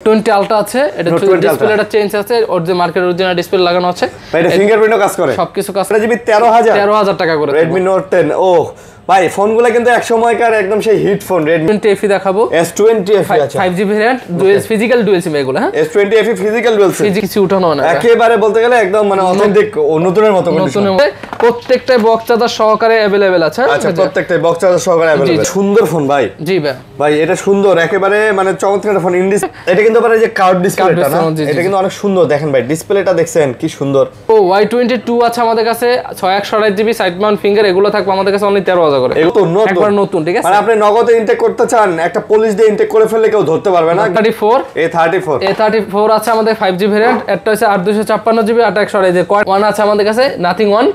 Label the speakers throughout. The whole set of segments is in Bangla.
Speaker 1: 20 আলট্রা আছে, এটা ডিসপ্লেটা চেঞ্জ আছে, ওর যে মার্কেট অরিজিনাল ডিসপ্লে লাগানো আছে,
Speaker 2: এটা ফিঙ্গারপ্রিন্টও কাজ করে,
Speaker 1: সবকিছু কাজ।
Speaker 2: এটা জিবি 13000
Speaker 1: টাকা করে
Speaker 2: Redmi Note 10। ও ভাই ফোনগুলো কিন্তু এক সময়কার একদম সেই হিট ফোন। Redmi
Speaker 1: 20 FE দেখাবো,
Speaker 2: S20 FE আছে,
Speaker 1: 5G variant, dual physical dual sim এগুলো। হ্যাঁ,
Speaker 2: S20 FE ফিজিক্যাল ডুয়াল সিম,
Speaker 1: কিছু উঠানো না,
Speaker 2: একেবারে বলতে গেলে একদম মানে অথেন্টিক নতুনের মতো কন্ডিশন।
Speaker 1: প্রত্যেকটাই বক্স চার্জার সহকারে अवेलेबल আছে।
Speaker 2: আচ্ছা, প্রত্যেকটাই বক্স চার্জার সহকারে अवेलेबल। সুন্দর ফোন ভাই।
Speaker 1: জি ভাই,
Speaker 2: ভাই এটা সুন্দর, একেবারে মানে চমৎকার ফোন। ইন্ডিস এটা কিন্তু আবার এই যে কার্ভ ডিসপ্লেটা না, এটা কিন্তু অনেক সুন্দর। দেখেন ভাই ডিসপ্লেটা দেখছেন কি সুন্দর।
Speaker 1: ও Y22 আছে আমাদের কাছে, 6128GB সাইড মাউন্ট ফিঙ্গার, এগুলো থাকবে আমাদের কাছে অনলি 13000 করে।
Speaker 2: এগুলো তো একবার নতুন, ঠিক আছে। মানে আপনি নগদে ইনটেক করতে চান, একটা পলিশ দিয়ে ইনটেক করে ফেললে কেউ ধরতে পারবে না। A34 আছে আমাদের 5G ভেরিয়েন্ট, একটা হচ্ছে 8256GB, 8128GB। ওয়ান আছে আমাদের কাছে, নাথিং ওয়ান।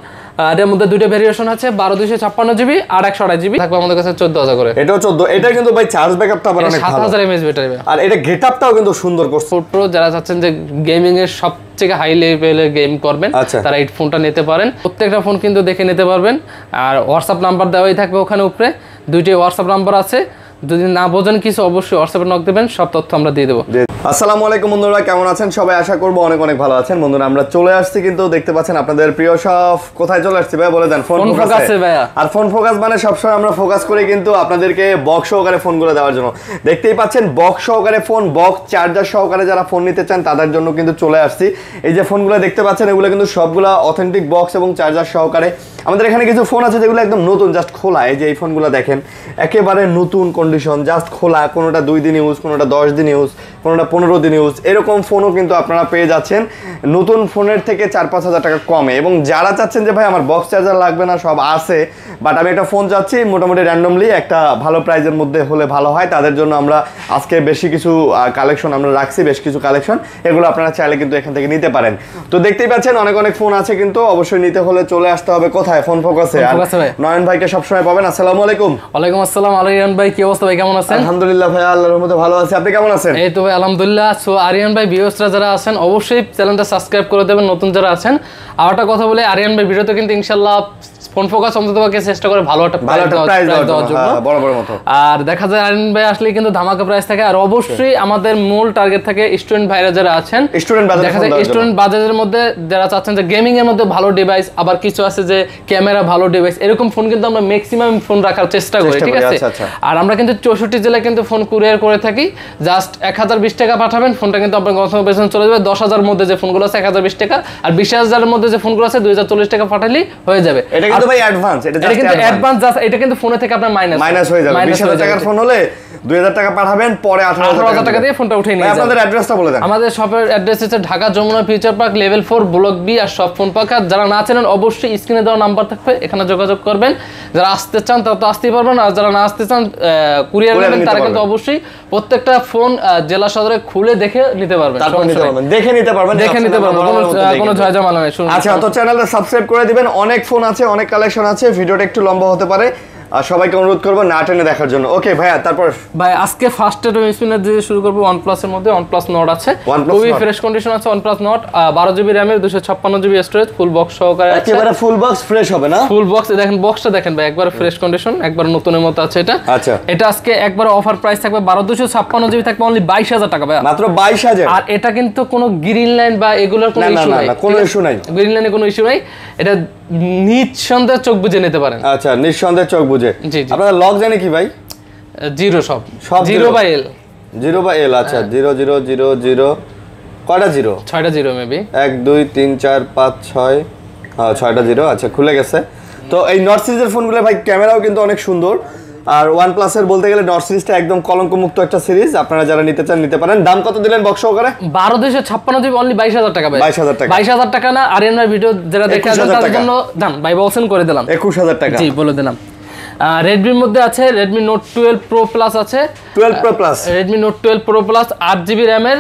Speaker 2: এর মধ্যে দুটো ভেরিয়েশন আছে, 12256GB আর 128GB, থাকবে আমাদের কাছে 14000 করে। এটাও 14। এটা কিন্তু ভাই চার্জ ব্যাকআপটা আবার অনেক ভালো,
Speaker 1: 7000 mAh ব্যাটারি। আর
Speaker 2: এটা গেটআপটাও কিন্তু সুন্দর করছে।
Speaker 1: প্রো যারা চাচ্ছেন যে গেমিং এর সবথেকে হাই লেভেলের গেম করবেন, তারা এই ফোনটা নিতে পারেন। প্রত্যেকটা ফোন কিন্তু দেখে নিতে পারবেন। আর হোয়াটসঅ্যাপ নাম্বার দেওয়াই থাকবে ওখানে উপরে, দুইটি হোয়াটসঅ্যাপ নাম্বার আছে। যদি না বোঝেন কিছু অবশ্যই হোয়াটসঅ্যাপে নক দেবেন, সব তথ্য আমরা দিয়ে দেবো।
Speaker 2: আসসালামু আলাইকুম বন্ধুরা, কেমন আছেন সবাই? আশা করবো অনেক অনেক ভালো আছেন। বন্ধুরা আমরা চলে আসছি, কিন্তু দেখতে পাচ্ছেন আপনাদের প্রিয় সব কোথায় চলে আসছি ভাই বলে দেন? ফোন ফোকাসে ভাইয়া। আর ফোন ফোকাস মানে সবসময় আমরা ফোকাস করি কিন্তু আপনাদেরকে বক্স সহকারে ফোনগুলো দেওয়ার জন্য। দেখতেই পাচ্ছেন বক্স সহকারে ফোন, বক্স চার্জার সহকারে যারা ফোন নিতে চান তাদের জন্য কিন্তু চলে আসছি। এই যে ফোনগুলো দেখতে পাচ্ছেন, এগুলো কিন্তু সবগুলা অথেন্টিক বক্স এবং চার্জার সহকারে। আমাদের এখানে কিছু ফোন আছে যেগুলো একদম নতুন, জাস্ট খোলা। এই যে এই ফোনগুলো দেখেন, একেবারে নতুন কন্ডিশন, জাস্ট খোলা। কোনোটা 2 দিন ইউজ, কোনোটা 10 দিন ইউজ, কোনোটা 15 দিন ইউজ। এরকম ফোনও কিন্তু আপনারা পেয়ে যাচ্ছেন নতুন ফোনের থেকে 4-5 হাজার টাকা কমে। এবং যারা চাচ্ছেন যে ভাই আমার বক্স চার্জার লাগবে না, সব আছে, বাট আমি একটা ফোন চাচ্ছি মোটামুটি র্যান্ডমলি একটা ভালো প্রাইজের মধ্যে হলে ভালো হয়, তাদের জন্য আমরা আজকে বেশি কিছু কালেকশন আমরা রাখছি, বেশ কিছু কালেকশন। এগুলো আপনারা চাইলে কিন্তু এখান থেকে নিতে পারেন। তো দেখতেই পাচ্ছেন অনেক অনেক ফোন আছে, কিন্তু অবশ্যই নিতে হলে চলে আসতে হবে কোথায়? ফোন ফোকাসে। নয়ন ভাইকে সবসময় পাবেন। আসসালামু আলাইকুম।
Speaker 1: ওয়ালাইকুম আসসালাম। আরিয়ান ভাই কি অবস্থা ভাই, কেমন আছেন?
Speaker 2: আলহামদুলিল্লাহ ভাই, আল্লাহর রহমতে ভালো আছি। আপনি কেমন আছেন?
Speaker 1: এই তো ভাই আলহামদুলিল্লাহ। সো আরিয়ান ভাই ভিউয়ার্সরা যারা আছেন অবশ্যই চ্যানেলটা সাবস্ক্রাইব করে দেবেন, নতুন যারা আছেন। আর একটা কথা বলে, আরিয়ান ভাই ভিডিওতে কিন্তু ইনশাআল্লাহ ফোন ফোকাস অন্ততপক্ষে চেষ্টা করে ভালো একটা প্রাইস দেওয়ার জন্য,
Speaker 2: বরাবর মতো।
Speaker 1: আর দেখা যায় আরিয়ান ভাই আসলে কিন্তু ধামাকা প্রাইস থাকে। আর অবশ্যই আমাদের মূল টার্গেট থাকে স্টুডেন্ট ভাইরা যারা আছেন, দেখা যায় স্টুডেন্ট বাজেটের মধ্যে যারা চাচ্ছেন যে গেমিং এর মধ্যে ভালো ডিভাইস, আবার কিছু আছে যে ক্যামেরা ভালো ডিভাইস, এরকম ফোন কিন্তু আমরা ম্যাক্সিমাম ফোন রাখার চেষ্টা করি, ঠিক আছে। আর আমরা কিন্তু 64 জেলায় কিন্তু ফোন কুরিয়ার করে থাকি। জাস্ট 1020 টাকা পাঠাবেন, ফোনটা কিন্তু আপনার গন্তব্যে চলে যাবে। 10,000 মধ্যে যে ফোনগুলো আছে 1020 টাকা, আর 20,000 মধ্যে যে ফোনগুলো আছে 2040 টাকা পাঠালেই হয়ে যাবে।
Speaker 2: এটা কিন্তু ভাই অ্যাডভান্স,
Speaker 1: এটা কিন্তু অ্যাডভান্স, জাস্ট এটা কিন্তু ফোনে থেকে আপনার মাইনাস
Speaker 2: হয়ে যাবে। 20,000 টাকার ফোন হলে 2000 টাকা পাঠাবেন, পরে 18,000 টাকা
Speaker 1: দিয়ে ফোনটা উঠিয়ে নিয়ে যাবেন।
Speaker 2: আপনাদের অ্যাড্রেসটা বলে দেন।
Speaker 1: আমাদের শপের অ্যাড্রেস হচ্ছে Dhaka Jamuna future park level 4 block B আর শপ ফোন পার্ক। যারা না চেনেন অবশ্যই স্ক্রিনে দেওয়া নাম্বার থাকবে, এখানে যোগাযোগ করবেন। যারা আসতে চান তারা তো আসতেই পারবেন, আর যারা না আসতে চান কুরিয়ার নেবেন তারা কিন্তু অবশ্যই প্রত্যেকটা ফোন জেলা সদরে খুলে দেখে নিতে পারবেন,
Speaker 2: দেখে নিতে পারবেন,
Speaker 1: কোনো ঝামেলা নেই।
Speaker 2: আচ্ছা, তো চ্যানেলটা সাবস্ক্রাইব করে দিবেন। অনেক ফোন আছে, অনেক কালেকশন আছে, ভিডিওটা একটু লম্বা হতে পারে, আর সবাইকে অনুরোধ করবো না টেনে দেখার জন্য। ওকে ভাইয়া, তারপর
Speaker 1: ভাই আজকে ফার্স্টে স্পিনার দিয়ে শুরু করবো। OnePlus এর মধ্যে OnePlus Nord আছে, খুবই ফ্রেশ কন্ডিশন আছে। OnePlus Nord 12GB RAM এর 256GB স্টোরেজ, ফুল বক্স সহকারে আছে,
Speaker 2: একেবারে ফুল বক্স ফ্রেশ হবে না?
Speaker 1: ফুল বক্স দেখেন, বক্সটা দেখেন ভাই, একবার ফ্রেশ কন্ডিশন, একবার নতুনের মতো আছে এটা।
Speaker 2: আচ্ছা, এটা
Speaker 1: আজকে একবার অফার প্রাইস থাকবে 256GB থাকবে অনলি 22,000 টাকা ভাই,
Speaker 2: মাত্র 22,000।
Speaker 1: আর এটা কিন্তু কোনো গ্রিন লাইন বা এগুলোর কোনো ইস্যু নাই,
Speaker 2: কোনো ইস্যু নাই,
Speaker 1: গ্রিন লাইনে কোনো ইস্যু নাই। এটা নিঃসন্দেহে চোখ বুঝে নিতে পারেন।
Speaker 2: আচ্ছা, নিঃসন্দেহে চোখ বুঝে। আপনারা লক জানে কি ভাই?
Speaker 1: জিরো, সব 0 বা L,
Speaker 2: 0 বা L। আচ্ছা, 0000 কয়টা জিরো?
Speaker 1: 6টা জিরো মেবি,
Speaker 2: 1 2 3 4 5 6, 6টা জিরো। আচ্ছা, খুলে গেছে। তো এই নর্ড সিরিজের ফোনগুলো ভাই ক্যামেরাও কিন্তু অনেক সুন্দর। আর OnePlus এর বলতে গেলে নর্ড সিরিজটা একদম কলঙ্কমুক্ত একটা সিরিজ। আপনারা যারা নিতে চান নিতে পারেন। দাম কত দিলেন বক্স সহকারে?
Speaker 1: 1256GB অনলি 22,000 টাকা ভাই।
Speaker 2: 22,000 টাকা,
Speaker 1: 22,000 টাকা না। আরিয়ান ভাই ভিডিও যারা দেখে আসেন তাদের জন্য দাম ভাই বলছেন করে দিলাম
Speaker 2: 21,000 টাকা।
Speaker 1: জি, বলে দিলাম। রেডমির মধ্যে আছে Redmi Note 12 Pro Plus আছে,
Speaker 2: 12 Pro Plus,
Speaker 1: Redmi Note 12 Pro Plus 8GB RAM এর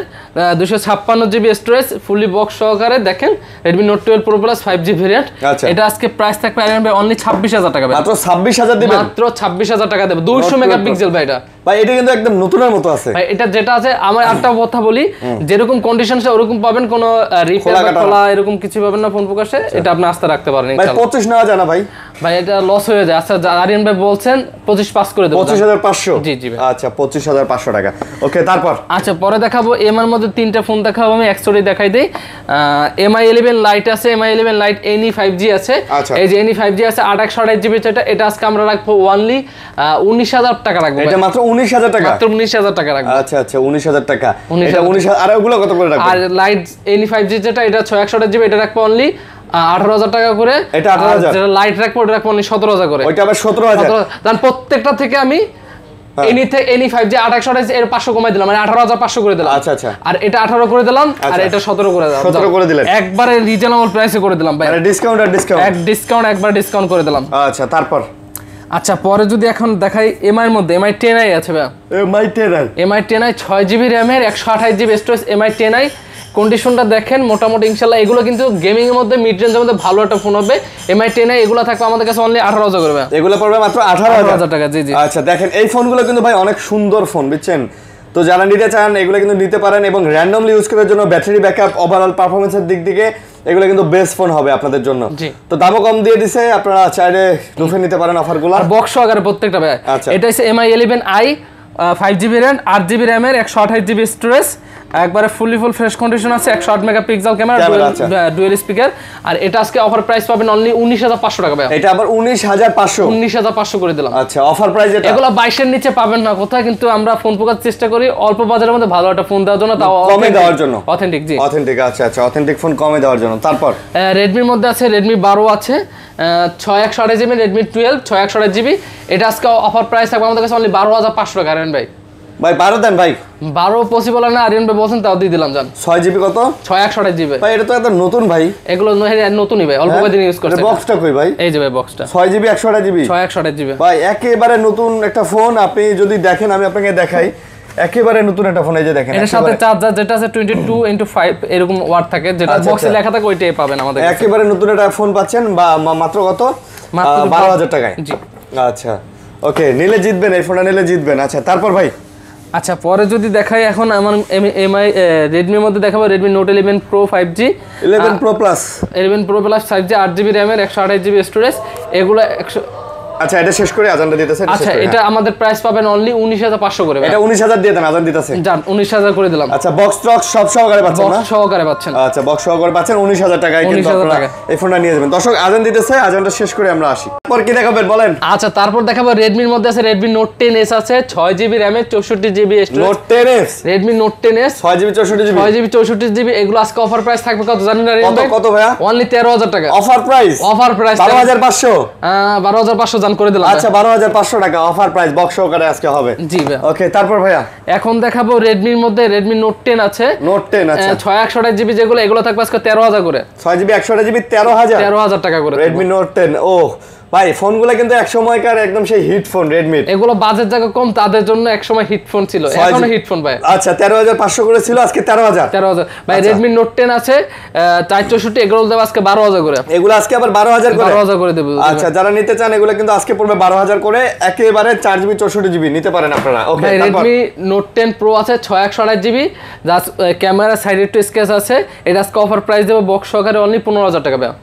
Speaker 1: 256GB স্টোরেজ, ফুলি বক্স সহকারে। দেখেন Redmi Note 12 Pro Plus 5G variant. এটা আজকে প্রাইস থাকবে আরিয়ান ভাই অনলি 26,000 টাকা ভাই,
Speaker 2: মাত্র 26,000 দিবেন? মাত্র
Speaker 1: 26,000 টাকা দেব। 200 মেগাপিক্সেল ভাই এটা
Speaker 2: ভাই, এটা কিন্তু একদম নতুনের মতো আছে
Speaker 1: ভাই। এটা যেটা আছে, আমার একটা কথা বলি, যেরকম কন্ডিশন আছে ওরকম পাবেন, কোনো রিপেয়ার বা খোলা এরকম কিছু পাবেন না ফোন প্রকাশে। এটা আপনি আস্থা রাখতে পারেন।
Speaker 2: ভাই 25 নেওয়া যায় না ভাই?
Speaker 1: ভাই এটা লস হয়ে যায়। আচ্ছা আরিয়ান ভাই বলছেন 25 করে দেব।
Speaker 2: 25500।
Speaker 1: জি জি ভাই।
Speaker 2: আচ্ছা 25500 টাকা। ওকে তারপর
Speaker 1: আচ্ছা পরে দেখাবো এমআর মধ্যে তিনটা ফোন দেখাবো আমি একসাথে দেখাই দেই। MI 11 লাইট আছে, MI 11 লাইট NE 5G আছে। এই যে NE 5G আছে 8128 জিবি এটা আজকে আমরা রাখবো অনলি 19000 টাকা রাখবো।
Speaker 2: এটা মাত্র 19000 টাকা।
Speaker 1: মাত্র 19000 টাকা রাখবো।
Speaker 2: আচ্ছা আচ্ছা 19000 টাকা। এটা 19000 আর ওগুলো কত করে রাখবো?
Speaker 1: আর লাইট NE 5G যেটা এটা 6128 জিবি এটা রাখবো অনলি 18000 টাকা করে।
Speaker 2: এটা 18000।
Speaker 1: যেটা লাইট রাখবো ওটা রাখবো অনলি 17000 করে।
Speaker 2: ওইটা আবার 17000।
Speaker 1: জান প্রত্যেকটা থেকে আমি NE 5G 8128 এর 500 কমাই দিলাম, মানে 18500 করে দিলাম।
Speaker 2: আচ্ছা আচ্ছা।
Speaker 1: আর এটা 18 করে দিলাম আর এটা 17 করে দিলাম।
Speaker 2: 17 করে দিলেন।
Speaker 1: একবারে রিজনেবল প্রাইসে করে দিলাম ভাই।
Speaker 2: মানে ডিসকাউন্ট আর ডিসকাউন্ট।
Speaker 1: একবার ডিসকাউন্ট করে দিলাম।
Speaker 2: আচ্ছা তারপর
Speaker 1: আচ্ছা পরে যদি এখন দেখাই MI এর মধ্যে MI 10i আছে ভাই। MI 10i 6GB RAM এর 128GB স্টোরেজ MI 10i কন্ডিশনটা দেখেন মোটামুটি ইনশাআল্লাহ এগুলো কিন্তু গেমিং এর মধ্যে মিড রেঞ্জের মধ্যে ভালো একটা ফোন হবে। MI 10i এগুলো থাকবে আমাদের কাছে অনলি 18000 করে ভাই।
Speaker 2: এগুলো পড়বে মাত্র 18000
Speaker 1: টাকা। জি জি।
Speaker 2: আচ্ছা দেখেন এই ফোনগুলো কিন্তু ভাই অনেক সুন্দর ফোন বুঝছেন। তো যারা নিতে চান এগুলো কিন্তু নিতে পারেন এবং র্যান্ডমলি ইউজ করার জন্য ব্যাটারি ব্যাকআপ ওভারঅল পারফরম্যান্সের দিক থেকে এগুলো কিন্তু বেস্ট ফোন হবে আপনাদের জন্য। তো দামও কম দিয়ে দিছে, আপনারা চাইলে লুফে নিতে পারেন অফারগুলো।
Speaker 1: আর বক্স আকারে প্রত্যেকটা ভাই। এটা হচ্ছে MI 11i 5GB RAM 8GB RAM এর 128GB স্টোরেজ, একবারে ফুল ফ্রেশ কন্ডিশন আছে, 108 মেগাপিক্সেল ক্যামেরা, ডুয়াল স্পিকার। আর এটা আজকে অফার প্রাইস পাবেন অনলি 19500 টাকা ভাই।
Speaker 2: এটা আবার 19500
Speaker 1: করে দিলাম।
Speaker 2: আচ্ছা অফার প্রাইস এটা
Speaker 1: এগুলো 22 এর নিচে পাবেন না কোথায়, কিন্তু আমরা ফোন পোকার চেষ্টা করি অল্প বাজারের মধ্যে ভালো একটা ফোন দেওয়ার জন্য, তাও
Speaker 2: কমে দেওয়ার জন্য।
Speaker 1: অথেন্টিক। জি
Speaker 2: অথেন্টিক। আচ্ছা আচ্ছা অথেন্টিক ফোন কমে দেওয়ার জন্য। তারপর
Speaker 1: Redmi এর মধ্যে আছে Redmi 12 আছে 6128GB, Redmi 12 6128GB। এটা আজকে অফার প্রাইস থাকবে আমাদের কাছে অনলি 12500 টাকা। আরিয়ান ভাই
Speaker 2: 12 দেন ভাই।
Speaker 1: 12 পসিবল না আরিয়ান ভাই বলছেন, তাও দিয়ে দিলাম জান।
Speaker 2: 6GB কত?
Speaker 1: 6128GB
Speaker 2: ভাই এটা তো একদম নতুন ভাই।
Speaker 1: এগুলো নতুনই ভাই, অল্প কয়েকদিন ইউজ করতে।
Speaker 2: বক্সটা কই ভাই?
Speaker 1: এই যে ভাই বক্সটা
Speaker 2: 6GB 128GB ভাই একেবারে নতুন একটা ফোন। আপনি যদি দেখেন আমি আপনাকে দেখাই, একেবারে নতুন একটা ফোন। এই যে দেখেন
Speaker 1: এর সাথে চার্জার যেটা আছে 22x5 এরকম ওয়াট থাকে, যেটা বক্সে লেখা থাকে ওইটাই পাবেন আমাদের।
Speaker 2: একেবারে নতুন একটা ফোন পাচ্ছেন বা মাত্র কত? 12000 টাকায়। জি আচ্ছা ওকে, নিলে জিতবেন, এই ফোনটা নিলে জিতবেন। আচ্ছা তারপর ভাই
Speaker 1: আচ্ছা পরে যদি দেখাই এখন আমার MI Redmi এর মধ্যে দেখাবো Redmi Note 11 Pro 5G
Speaker 2: 11 Pro Plus
Speaker 1: 5G 8GB RAM এর 128GB স্টোরেজ। এগুলো
Speaker 2: আচ্ছা এটা শেষ করে আজানটা দিতেছে।
Speaker 1: আচ্ছা এটা আমাদের প্রাইস পাবেন অনলি 19500 করে।
Speaker 2: এটা 19000 দিয়ে দেন, আজান দিতেছে।
Speaker 1: জান 19000 করে দিলাম।
Speaker 2: আচ্ছা বক্স টক্স সব সহকারে পাচ্ছেন না?
Speaker 1: বক্স সহকারে পাচ্ছেন।
Speaker 2: আচ্ছা বক্স সহকারে পাচ্ছেন 19000 টাকায় কিন্তু আপনারা এই ফোনটা নিয়ে যাবেন। দর্শক আজান দিতেছে, আজানটা শেষ করে আমরা আসি। তারপর কি দেখাবেন বলেন?
Speaker 1: আচ্ছা তারপর দেখাবো Redmi এর মধ্যে আছে Redmi Note 10s আছে 6GB RAM এর 64GB storage.
Speaker 2: Note 10s
Speaker 1: Redmi Note 10s
Speaker 2: 6GB 64GB
Speaker 1: এগুলো আজকে অফার প্রাইস থাকবে কত জানেন না?
Speaker 2: কত ভাইয়া?
Speaker 1: অনলি 13000 টাকা
Speaker 2: অফার প্রাইস। 12500
Speaker 1: 12500 জান করে দিলাম।
Speaker 2: আচ্ছা 12500 টাকা অফার প্রাইস বক্স সহকারে আজকে হবে।
Speaker 1: জি ভাই।
Speaker 2: ওকে তারপর ভাইয়া
Speaker 1: এখন দেখাবো Redmi এর মধ্যে Redmi Note 10 আছে
Speaker 2: Note 10 আচ্ছা
Speaker 1: 6128GB যেগুলো, এগুলো থাকবে আজকে 13000 করে।
Speaker 2: 6GB 128GB 13000
Speaker 1: টাকা করে
Speaker 2: Redmi Note 10। ও ভাই ফোনগুলো কিন্তু এক সময়কার একদম সেই হিট ফোন Redmi।
Speaker 1: এগুলো বাজেট জায়গা কম, তাদের জন্য এক সময় হিট ফোন ছিল, এখনো হিট ফোন ভাই।
Speaker 2: আচ্ছা 13500 করে ছিল, আজকে 13000
Speaker 1: ভাই। Redmi Note 10 আছে 464, এগুলো দেব আজকে 12000 করে।
Speaker 2: এগুলো আজকে আবার 12000
Speaker 1: করে দেব।
Speaker 2: আচ্ছা যারা নিতে চান এগুলো কিন্তু আজকে পড়বে 12000 করে, একেবারে 4GB 64GB নিতে পারেন আপনারা। ওকে
Speaker 1: ভাই Redmi Note 10 Pro আছে 6128GB, just camera side two sketch আছে। এটা আজকে অফার প্রাইস দেব বক্স সহকারে অনলি 15000 টাকা ভাই।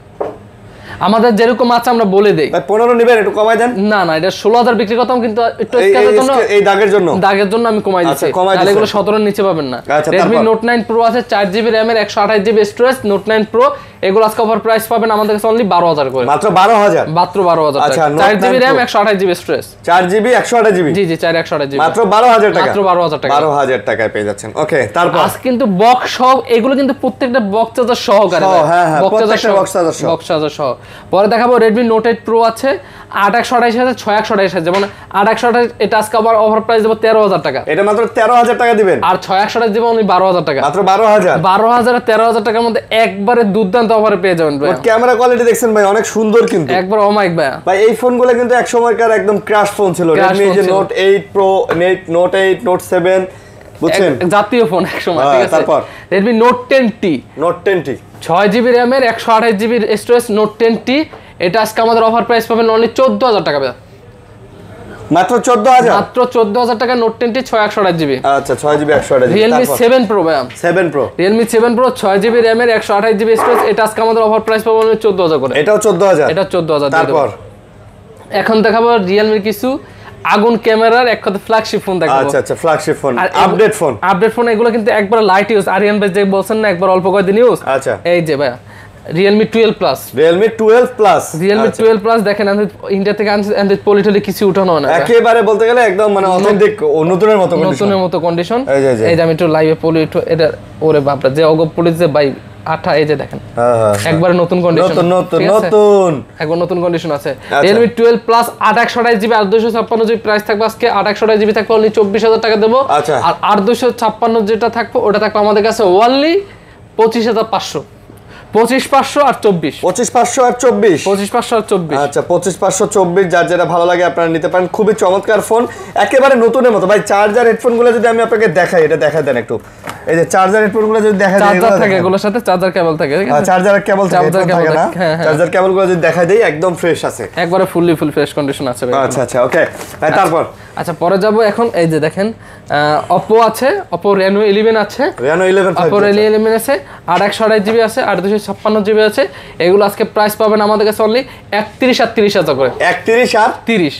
Speaker 1: আমাদের যেরকম আছে আমরা বলে দেই।
Speaker 2: ভাই 15 নেবেন, একটু কমাই দেন।
Speaker 1: না এটা 16000 বিক্রি করতাম, কিন্তু একটু স্কেচের জন্য,
Speaker 2: এই দাগের জন্য
Speaker 1: আমি কমাই দিচ্ছি। তাহলে এগুলো 17 এর নিচে পাবেন না। Redmi Note 9 Pro আছে 4GB RAM এর 128GB স্টোরেজ Note 9 Pro, এগুলো আজকে অফার প্রাইস পাবেন আমাদের কাছে অনলি 12000 করে।
Speaker 2: মাত্র 12000
Speaker 1: টাকা। 4GB RAM 128GB storage.
Speaker 2: 4GB 128GB
Speaker 1: জি 128GB
Speaker 2: মাত্র 12000 টাকা।
Speaker 1: মাত্র 12000 টাকা।
Speaker 2: 12000 টাকায় পেয়ে যাচ্ছেন। ওকে তারপর
Speaker 1: আজ কিন্তু বক্স সহ, এগুলো কিন্তু প্রত্যেকটা বক্স চার্জার সহকারে।
Speaker 2: হ্যাঁ বক্স চার্জার সহ।
Speaker 1: পরে দেখাবো Redmi Note 8 Pro আছে 8128 আছে 6128 আছে। যেমন 8128 এটা আজকে আবার অফার প্রাইস দেব 13000 টাকা।
Speaker 2: এটা মাত্র 13000 টাকা দিবেন।
Speaker 1: আর 6128 দেব অনলি 12000 টাকা।
Speaker 2: মাত্র 12000
Speaker 1: আর 13000 টাকার মধ্যে একবারে দুর্দান্ত অফারে পেয়ে যাবেন ভাই।
Speaker 2: ক্যামেরা কোয়ালিটি দেখছেন ভাই অনেক সুন্দর কিন্তু
Speaker 1: একবার অমাইক ভাই
Speaker 2: এই ফোনগুলো কিন্তু এক সময়কার একদম ক্র্যাশ ফোন ছিল। Redmi যে Note 8 Pro, Note 8, Note 7 বুঝছেন,
Speaker 1: জাতীয় ফোন এক সময়। ঠিক আছে
Speaker 2: তারপর
Speaker 1: Redmi Note 10T 6GB RAM এর 128GB স্টোরেজ Note 10T, এটা আজকে আমাদের অফার প্রাইস পাবেন অনলি 14000 টাকা ভাই।
Speaker 2: মাত্র 14000
Speaker 1: টাকা Note 10T 6128GB।
Speaker 2: আচ্ছা 6GB 128GB।
Speaker 1: Realme 7 Pro ভাই।
Speaker 2: 7 Pro
Speaker 1: Realme 7 Pro 6GB RAM এর 128GB স্টোরেজ, এটা আজকে আমাদের অফার প্রাইস পাবেন 14000 করে।
Speaker 2: এটাও 14000।
Speaker 1: এটা 14000।
Speaker 2: তারপর
Speaker 1: এখন দেখাবো রিয়েলমির কিছু আগুন ক্যামেরার এক কথা ফ্ল্যাগশিপ ফোন দেখাবো।
Speaker 2: আচ্ছা আচ্ছা, ফ্ল্যাগশিপ ফোন, আপডেট ফোন এগুলো কিন্তু একবার লাইট ইউজ, আরিয়ান ভাই যে বলছেন না একবার অল্প কয়েকদিন ইউজ। আচ্ছা, এই যে ভাই Realme 12 Plus, Realme 12 Plus,
Speaker 1: Realme 12 Plus দেখেন ইন্ডিয়া থেকে Android পলিটলি কিছু উঠানো না,
Speaker 2: একেবারে বলতে গেলে একদম মানে অথেন্টিক নতুনের মতো কন্ডিশন। এই যে আমি একটু লাইভে পলি একটু এটা, ওরে বাপরে যে অগপ পলিছে ভাই আঠা, এই যে দেখেন একবারে নতুন কন্ডিশন, নতুন একবার নতুন কন্ডিশন আছে। Realme 12 Plus 8/128GB আর 256GB প্রাইস থাকবে আজকে, 8/128GB থাকবে অনলি 24,000 টাকা দেবো। আর 8/256 যেটা থাকবে ওটা থাকবে আমাদের কাছে অনলি 25,500, 25,500 আর 24, 25,500 আর 24,
Speaker 1: 25,500 আর 24।
Speaker 2: আচ্ছা 25,524, যার যেটা ভালো লাগে আপনারা নিতে পারেন। খুবই চমৎকার ফোন, একেবারে নতুনের মতো। ভাই চার্জার হেডফোন গুলো যদি আমি আপনাকে দেখাই, এটা দেখা দেন একটু। এই যে চার্জার হেডফোন গুলো যদি দেখা যায়,
Speaker 1: চার্জার থাকে এগুলোর সাথে, চার্জার কেবল থাকে,
Speaker 2: চার্জার কেবল থাকে না, চার্জার কেবল গুলো যদি দেখা দেই একদম ফ্রেশ আছে,
Speaker 1: একবারে ফুল ফ্রেশ কন্ডিশন আছে ভাই।
Speaker 2: আচ্ছা আচ্ছা, ওকে। তারপর
Speaker 1: আচ্ছা পরে যাব এখন, এই যে দেখেন Oppo আছে, Oppo Reno 11 আছে, Oppo Reno 11 আছে, 8/128GB আছে, 8/256GB আছে। এগুলো আজকে প্রাইস পাবেন আমাদের কাছে অনলি 31,000 করে, 31,000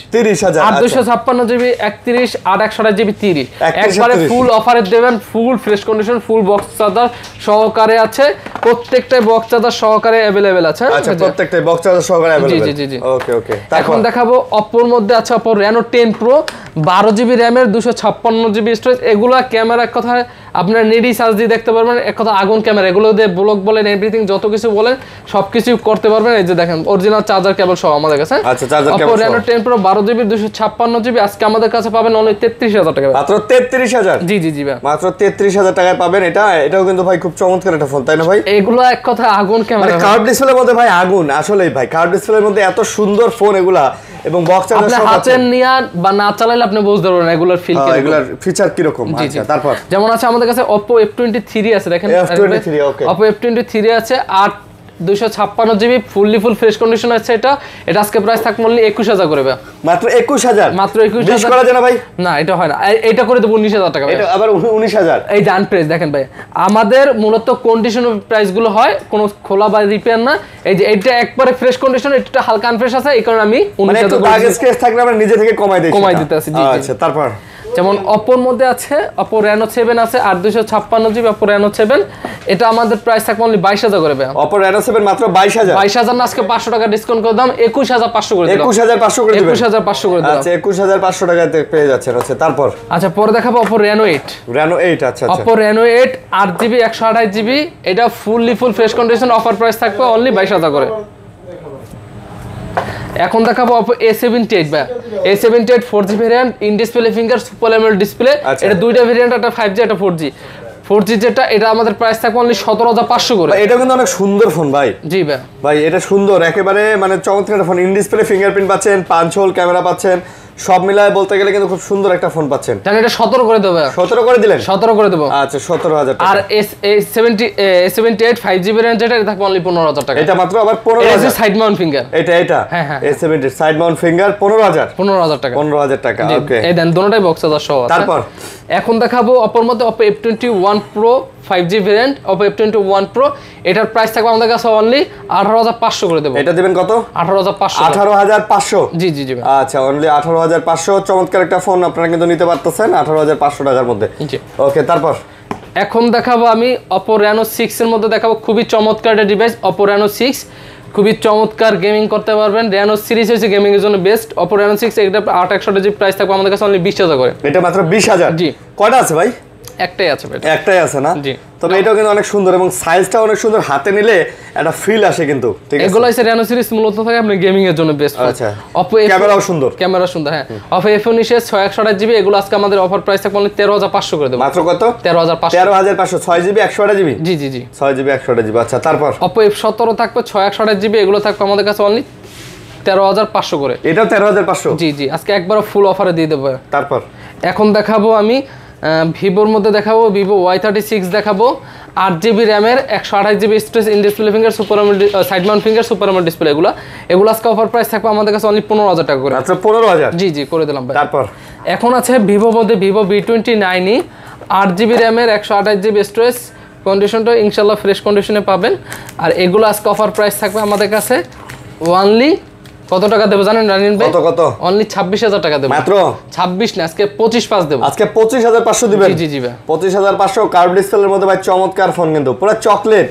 Speaker 1: 8/256GB 31, 8/128GB 30, একবারে ফুল অফারে দেবেন, full fresh condition, full box charger সহকারে আছে, প্রত্যেকটাই বক্স চার্জার সহকারে अवेलेबल আছে।
Speaker 2: আচ্ছা প্রত্যেকটাই বক্স চার্জার সহকারে अवेलेबल,
Speaker 1: জি।
Speaker 2: ওকে ওকে।
Speaker 1: এখন দেখাবো Oppo এর মধ্যে আছে Oppo Reno 10 Pro 12GB RAM এর 256GB স্টোরেজ। এগুলা ক্যামেরা এক কথায় আপনারা নেডি সার্চ দিয়ে দেখতে পারবেন, এক কথা আগুন ক্যামেরা, এগুলো দিয়ে ব্লগ বলেন এভরিথিং যত কিছু বলেন সবকিছু করতে পারবেন। এই যে দেখেন অরিজিনাল চার্জার কেবল সহ আমাদের কাছে।
Speaker 2: আচ্ছা charger cable
Speaker 1: Oppo Reno 10 Pro 12GB 256GB আজকে আমাদের কাছে পাবেন অনলি 33,000 টাকা,
Speaker 2: মাত্র 33,000।
Speaker 1: জি ভাই,
Speaker 2: মাত্র 33,000 টাকায় পাবেন এটা। এটাও কিন্তু ভাই খুব চমৎকার একটা ফোন, তাই না ভাই?
Speaker 1: এগুলো এক কথা আগুন ক্যামেরা,
Speaker 2: মানে কার্ভ ডিসপ্লের মধ্যে ভাই আগুন, আসলেই ভাই কার্ভ ডিসপ্লের মধ্যে এত সুন্দর ফোন এগুলা, এবং বক্স চার্জার সহ
Speaker 1: হাতে নিয়া বা না চালালে আপনি বুঝতে পারবেন এগুলোর ফিল কি,
Speaker 2: এগুলোর ফিচার কি রকম। আচ্ছা তারপর
Speaker 1: যেমন আছে আমাদের কাছে Oppo F23 আছে, দেখেন
Speaker 2: F23, ওকে
Speaker 1: Oppo F23 আছে 8/256GB ফুল ফ্রেশ কন্ডিশন আছে। এটা আজকে প্রাইস থাকবে অনলি 21,000 করে ভাই,
Speaker 2: মাত্র 21,000,
Speaker 1: মাত্র 21,000
Speaker 2: করা যায় না ভাই?
Speaker 1: না এটা হয় না, এটা করে দেব 19,000 টাকা।
Speaker 2: এটা আবার 19,000,
Speaker 1: এই ডান প্রাইস দেখেন ভাই, আমাদের মূলত কন্ডিশন প্রাইস গুলো হয় কোনো খোলা বা রিপেয়ার না। এই যে এটা একবারে ফ্রেশ কন্ডিশন, এটা হালকা আনফ্রেশ আছে, এই কারণে আমি 19,000
Speaker 2: টাকা দাগ স্কেচ থাকলে আমরা নিজে থেকে কমাই দিতে আছি। আচ্ছা তারপর
Speaker 1: যেমন Oppo এর মধ্যে আছে Oppo Reno 7 আছে 8/256GB Oppo Reno 7, এটা আমাদের প্রাইস থাকবে অনলি 22,000 করে ভাই।
Speaker 2: Oppo Reno 7 মাত্র 22,000
Speaker 1: না, আজকে 500 টাকা ডিসকাউন্ট করে দাম 21,500 করে দিলাম,
Speaker 2: 21,500 করে দিবেন,
Speaker 1: 21,500 করে দিলাম।
Speaker 2: আচ্ছা 21,500 টাকাতে পেয়ে যাচ্ছেন। আচ্ছা তারপর
Speaker 1: আচ্ছা পরে দেখাবো Oppo Reno 8,
Speaker 2: আচ্ছা
Speaker 1: Oppo Reno 8 8GB 128GB, এটা full fresh condition, offer price থাকবে অনলি 22,000 করে। এখন দেখাবো Oppo A78 ভাই, A78 4G variant, in display finger, super AMOLED display. এটা দুইটা ভেরিয়েন্ট, একটা 5G একটা 4G যেটা, এটা আমাদের প্রাইস থাকবে অনলি 17,500 করে।
Speaker 2: এটা কিন্তু অনেক সুন্দর ফোন ভাই।
Speaker 1: জি ভাই
Speaker 2: এটা সুন্দর, একেবারে মানে চমৎকার ফোন, ইন ডিসপ্লে ফিঙ্গারপ্রিন্ট পাচ্ছেন, পাঁচ হোল ক্যামেরা পাচ্ছেন, সব মিলায় বলতে গেলে কিন্তু খুব সুন্দর একটা ফোন পাচ্ছেন।
Speaker 1: জানেন এটা 17 করে দেব,
Speaker 2: 17 করে দিলেন,
Speaker 1: 17 করে দেব।
Speaker 2: আচ্ছা 17,000 টাকা।
Speaker 1: আর A78 5G ভেরিয়েন্ট যেটা, এটা থাকবে অনলি 15,000 টাকা।
Speaker 2: এটা মাত্র আবার 15,000,
Speaker 1: এটা সাইড মাউন্ট ফিঙ্গার,
Speaker 2: এটা
Speaker 1: হ্যাঁ
Speaker 2: A78 সাইড মাউন্ট ফিঙ্গার 15,000 টাকা, 15,000 টাকা। ওকে
Speaker 1: এই দেন দুটোটাই বক্স চার্জার সহ।
Speaker 2: তারপর
Speaker 1: এখন দেখাবো Oppo এর মধ্যে Oppo F21 Pro 5G variant, Oppo F21 Pro, এটার প্রাইস থাকবে আমাদের কাছে অনলি 18,500 করে দেব।
Speaker 2: এটা দিবেন কত?
Speaker 1: 18,500,
Speaker 2: 18,500।
Speaker 1: জি ভাই,
Speaker 2: আচ্ছা অনলি 18,500। চমৎকার একটা ফোন আপনারা কিন্তু নিতে পারতেছেন 18,500 টাকার মধ্যে। ওকে তারপর
Speaker 1: এখন দেখাবো আমি Oppo Reno 6 এর মধ্যে দেখাবো খুবই চমৎকার একটা ডিভাইস, Oppo Reno 6 খুবই চমৎকার, গেমিং করতে পারবেন। Reno সিরিজ হচ্ছে গেমিং এর জন্য বেস্ট। Oppo Reno 6 এটা 8/128GB প্রাইস থাকবে আমাদের কাছে অনলি 20,000 করে।
Speaker 2: এটা মাত্র 20,000।
Speaker 1: জি।
Speaker 2: কয়টা আছে ভাই?
Speaker 1: একটাই আছে ভাই,
Speaker 2: একটাই আছে না?
Speaker 1: জি।
Speaker 2: তবে এটাও কিন্তু অনেক সুন্দর এবং সাইজটা অনেক সুন্দর, হাতে নিলে একটা ফিল আসে কিন্তু। ঠিক আছে,
Speaker 1: এগুলো হচ্ছে Reno সিরিজ মূলত থাকে আপনি গেমিং এর জন্য বেস্ট।
Speaker 2: আচ্ছা
Speaker 1: Oppo
Speaker 2: ক্যামেরাও সুন্দর,
Speaker 1: হ্যাঁ। Oppo F19 6/128GB, এগুলো আজকে আমাদের অফার প্রাইস থাকবে অনলি 13,500 করে দেব।
Speaker 2: মাত্র কত?
Speaker 1: 13,500,
Speaker 2: 13,500 6GB 128GB।
Speaker 1: জি
Speaker 2: 6GB 128GB। আচ্ছা তারপর
Speaker 1: Oppo F17 থাকবে 6/128GB, এগুলো থাকবে আমাদের কাছে অনলি 13,500 করে।
Speaker 2: এটাও 13,500।
Speaker 1: জি আজকে একবার ফুল অফারে দিয়ে দেব।
Speaker 2: তারপর
Speaker 1: এখন দেখাবো আমি ভিভোর মধ্যে দেখাবো Vivo Y36 দেখাবো, 8GB RAM এর 128GB storage, in display finger, super AMOLED side Mount finger, super AMOLED display. এগুলো আজকে অফার প্রাইস থাকবে আমাদের কাছে অনলি 15,000 টাকা করে।
Speaker 2: আচ্ছা 15,000।
Speaker 1: জি করে দিলাম ভাই।
Speaker 2: তারপর
Speaker 1: এখন আছে Vivo মধ্যে Vivo V29e 8GB RAM এর 128GB স্টোরেজ, কন্ডিশনটা ইনশাআল্লাহ ফ্রেশ কন্ডিশনে পাবেন। আর এগুলো আজকে অফার প্রাইস থাকবে আমাদের কাছে অনলি কত টাকা দেব জানেন রানিন ভাই? কত অনলি 26000 টাকা দেব।
Speaker 2: মাত্র
Speaker 1: 26 না, আজকে 25 দেব।
Speaker 2: আজকে 25500 দিবেন? জি জি ভাই 25500 কার্ভ ডিসপ্লের মধ্যে ভাই চমৎকার ফোন, কিন্তু পুরো চকলেট।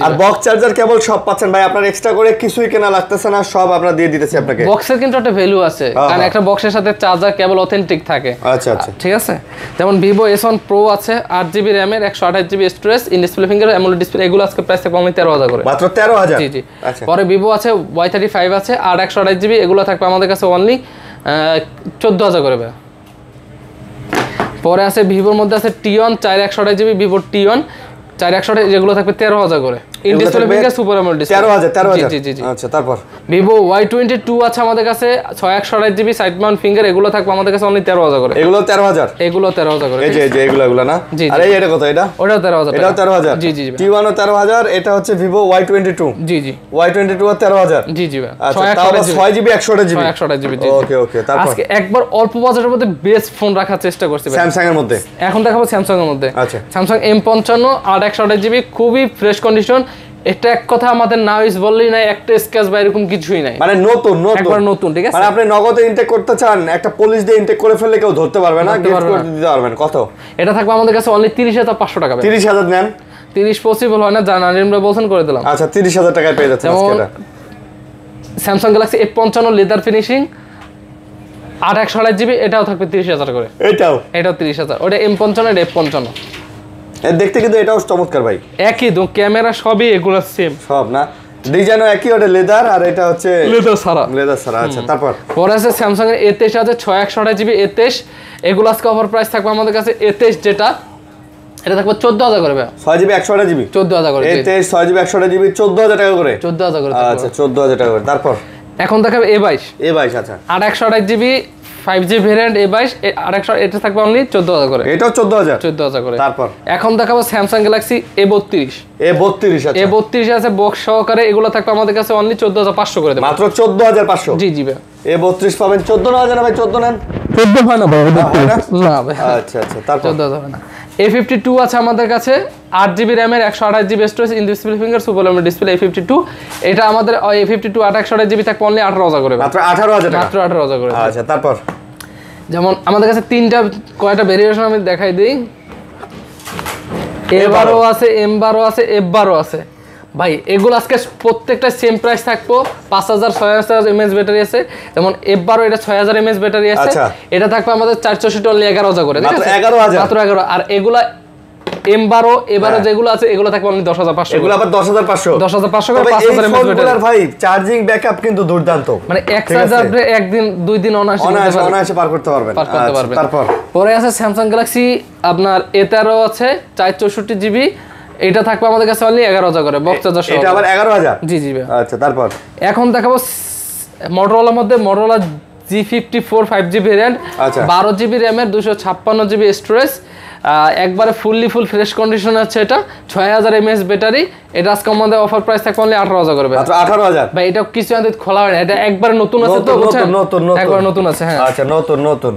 Speaker 2: আর বক্স চার্জার কেবল সব পাচ্ছেন ভাই, আপনার এক্সট্রা করে কিছুই কেনা লাগতেছে না, সব আমরা দিয়ে দিতেছি আপনাকে।
Speaker 1: বক্সের কিন্তু একটা ভ্যালু আছে, কারণ একটা বক্সের সাথে চার্জার কেবল অথেন্টিক থাকে।
Speaker 2: আচ্ছা আচ্ছা
Speaker 1: ঠিক আছে। যেমন Vivo S1 Pro আছে 8GB RAM এর 128GB storage, in display finger, AMOLED display, এগুলো আজকে প্রাইস থাকবে অনলি 13000 করে।
Speaker 2: মাত্র 13000?
Speaker 1: জি জি। পরে Vivo আছে Y35 আছে আর 128GB, এগুলো থাকবে আমাদের কাছে অনলি 14000 করে ভাই। পরে আছে Vivoর মধ্যে আছে T1 4128GB, Vivo T1 4128, যেগুলো থাকবে 13000 করে। In display finger, super AMOLED display
Speaker 2: 13000।
Speaker 1: জি জি জি।
Speaker 2: আচ্ছা তারপর
Speaker 1: Vivo Y22 আছে আমাদের কাছে 6128GB সাইড মাউন্ট ফিঙ্গার, এগুলো থাকবে আমাদের কাছে অনলি 13000 করে।
Speaker 2: এগুলো 13000?
Speaker 1: এগুলো 13000 করে।
Speaker 2: এই যে এগুলো না? আর এটা কত? এটা
Speaker 1: ওটাও 13000 টাকা।
Speaker 2: এটাও 13000? জি জি। T1 ও 13000, এটা হচ্ছে Vivo Y22?
Speaker 1: জি জি।
Speaker 2: Y22 ও 13000?
Speaker 1: জি জি ভাই।
Speaker 2: আচ্ছা, তাও 6GB 128GB?
Speaker 1: 128GB।
Speaker 2: ওকে ওকে। তারপর
Speaker 1: আজকে একবার অল্প বাজেটের মধ্যে বেস্ট ফোন রাখার চেষ্টা করছি ভাই।
Speaker 2: স্যামসাং এর মধ্যে
Speaker 1: এখন দেখাবো স্যামসাং এর মধ্যে।
Speaker 2: আচ্ছা,
Speaker 1: স্যামসাং M55 আর 128GB, খুবই ফ্রেশ কন্ডিশন। এটা এক কথা আমাদের না ইউজ বললেই নাই, একটা স্ক্র্যাচ বা এরকম কিছুই নাই,
Speaker 2: মানে নতুন
Speaker 1: একবার নতুন। ঠিক আছে,
Speaker 2: মানে আপনি নগদে ইনটেক করতে চান, একটা পলিশ দিয়ে ইনটেক করে ফেললে কেউ ধরতে পারবে না, গিফট করে দিতে পারবেন। কত?
Speaker 1: এটা থাকবে আমাদের কাছে অনলি 30500 টাকা।
Speaker 2: 30000 নেন?
Speaker 1: 30 পসিবল হয় না, জানেন আমরা বলছেন করে দিলাম।
Speaker 2: আচ্ছা 30000 টাকায় পেয়ে যাচ্ছেন আজকে এটা।
Speaker 1: Samsung Galaxy F55 leather finishing আর 128GB, এটাও থাকবে 30000 করে। এটাও 30000। ওটা M55 এর F55
Speaker 2: দেখতে কিন্তু এটাও চমৎকার ভাই,
Speaker 1: একই তো ক্যামেরা সবই এগুলো সেম,
Speaker 2: সব না ডিজাইনও একই, ওটা লেদার আর এটা হচ্ছে
Speaker 1: লেদার সারা।
Speaker 2: আচ্ছা তারপর
Speaker 1: পরে আছে স্যামসাং এর A23 আছে 6128GB A23, এগুলো আজকে অফার প্রাইস থাকবে আমাদের কাছে। A23 যেটা এটা থাকবে 14000 করে ভাই।
Speaker 2: 6GB 128GB
Speaker 1: 14000 করে।
Speaker 2: A23 6GB 128GB 14000 টাকা করে।
Speaker 1: 14000 করে।
Speaker 2: আচ্ছা 14000 টাকা করে। তারপর
Speaker 1: এখন দেখাবে A22।
Speaker 2: আচ্ছা
Speaker 1: আর 128GB 5G ভেরিয়েন্ট A22 আর 100, এটা থাকবে অনলি 14000 করে।
Speaker 2: এটাও 14000
Speaker 1: করে।
Speaker 2: তারপর
Speaker 1: এখন দেখাবো স্যামসাং গ্যালাক্সি A32।
Speaker 2: আচ্ছা
Speaker 1: A32 আছে বক্স সহকারে, এগুলো থাকবে আমাদের কাছে অনলি 14500 করে দেব।
Speaker 2: মাত্র 14500?
Speaker 1: জি জি ভাই।
Speaker 2: A32 পাবেন 14000 না ভাই? 14 নেন?
Speaker 1: 14 হয় না ভাই, না ভাই।
Speaker 2: আচ্ছা আচ্ছা তারপর
Speaker 1: 14000 হয় না। A52 আছে আমাদের কাছে 8GB RAM এর 128GB storage, in display finger, super AMOLED display. A52 এটা আমাদের A52 128GB থাকবে অনলি 18000 করে।
Speaker 2: মাত্র 18000 টাকা?
Speaker 1: মাত্র 18000 করে।
Speaker 2: আচ্ছা তারপর
Speaker 1: যেমন আমাদের কাছে কয়টা ভেরিয়েশন আমি দেখাই দিই। A12 আছে, M12 আছে, F12 আছে ভাই। এগুলো আজকে প্রত্যেকটা সেম প্রাইস থাকবো। 5000 6000 mAh ব্যাটারি আছে। যেমন F12 এটা 6000 mAh ব্যাটারি আছে। এটা থাকবে আমাদের 464 অনলি 11000 করে।
Speaker 2: মাত্র 11000?
Speaker 1: মাত্র 11। আর এগুলা M12 A12 যেগুলো আছে এগুলো থাকবে অনলি 10500।
Speaker 2: এগুলো আবার 10500 করে।
Speaker 1: 5000 mAh ব্যাটারি
Speaker 2: ভাই। চার্জিং ব্যাকআপ কিন্তু দুর্দান্ত,
Speaker 1: মানে এক চার্জারে একদিন দুই দিন
Speaker 2: অনায়াসে পার করতে পারবেন। তারপর
Speaker 1: পরে আছে স্যামসাং গ্যালাক্সি আপনার A13 আছে 464GB, এটা থাকবে আমাদের কাছে অনলি 11000 করে বক্স চার্জার সহ।
Speaker 2: এটা আবার 11000?
Speaker 1: জি জি ভাই।
Speaker 2: আচ্ছা তারপর
Speaker 1: এখন দেখাবো মোটরোলার মধ্যে Motorola G54 5G variant, 12GB RAM এর 256GB স্টোরেজ, একবারে ফুল ফ্রেশ কন্ডিশন আছে। এটা 6000 mAh ব্যাটারি। এটা আজকে আমাদের অফার প্রাইস থাকবে অনলি 18000 করে।
Speaker 2: মাত্র 18000?
Speaker 1: ভাই এটা কিছু আমাদের খোলা হয় না, এটা একবারে নতুন আছে তো,
Speaker 2: নতুন
Speaker 1: একবার নতুন আছে। হ্যাঁ
Speaker 2: আচ্ছা নতুন।